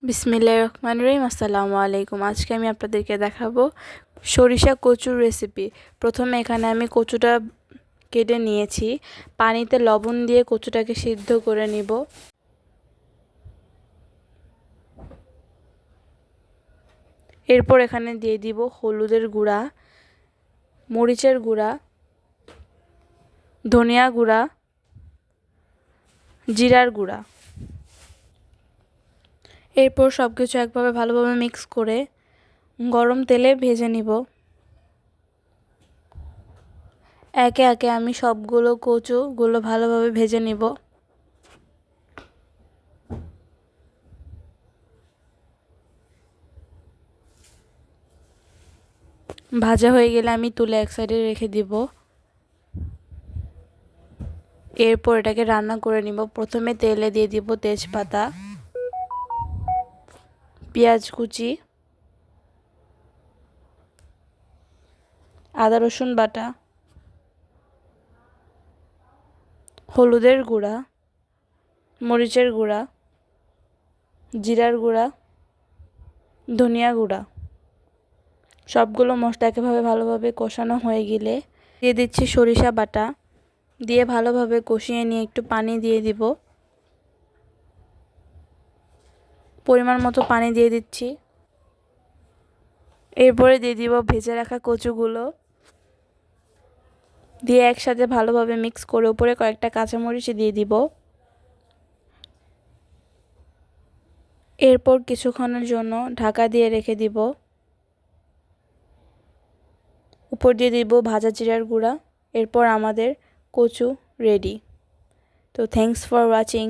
বিসমিল্লাহির রহমানির রহিম। আসসালামু আলাইকুম। আজকে আমি আপনাদেরকে দেখাবো সরিষা কচুর রেসিপি। প্রথমে এখানে আমি কচুটা কেটে নিয়েছি। পানিতে লবণ দিয়ে কচুটাকে সিদ্ধ করে নিব। এরপর এখানে দিয়ে দিব হলুদের গুঁড়া, মরিচের গুঁড়া, ধনিয়া গুঁড়া, জিরার গুঁড়া। এরপর সব কিছু একভাবে ভালোভাবে মিক্স করে গরম তেলে ভেজে নিব। একে একে আমি সবগুলো কচুগুলো ভালোভাবে ভেজে নিব। ভাজা হয়ে গেলে আমি তুলে এক সাইডে রেখে দিব। এরপর এটাকে রান্না করে নিব। প্রথমে তেলে দিয়ে দিব তেজপাতা, পেঁয়াজ কুচি, আদা রসুন বাটা, হলুদের গুঁড়া, মরিচের গুঁড়া, জিরার গুঁড়া, ধনিয়া গুঁড়া। সবগুলো মশলা একেভাবে ভালোভাবে কষানো হয়ে গেলে দিয়ে দিচ্ছি সরিষা বাটা। দিয়ে ভালোভাবে কষিয়ে নিয়ে একটু পানি দিয়ে দিব। পরিমাণ মতো পানি দিয়ে দিচ্ছি। এরপরে দিয়ে দিব ভেজে রাখা কচুগুলো। দিয়ে একসাথে ভালোভাবে মিক্স করে উপরে কয়েকটা কাঁচামরিচ দিয়ে দিব। এরপর কিছুক্ষণের জন্য ঢাকা দিয়ে রেখে দিব। উপর দিয়ে দিব ভাজা জিরার গুঁড়া। এরপর আমাদের কচু রেডি। তো থ্যাঙ্কস ফর ওয়াচিং।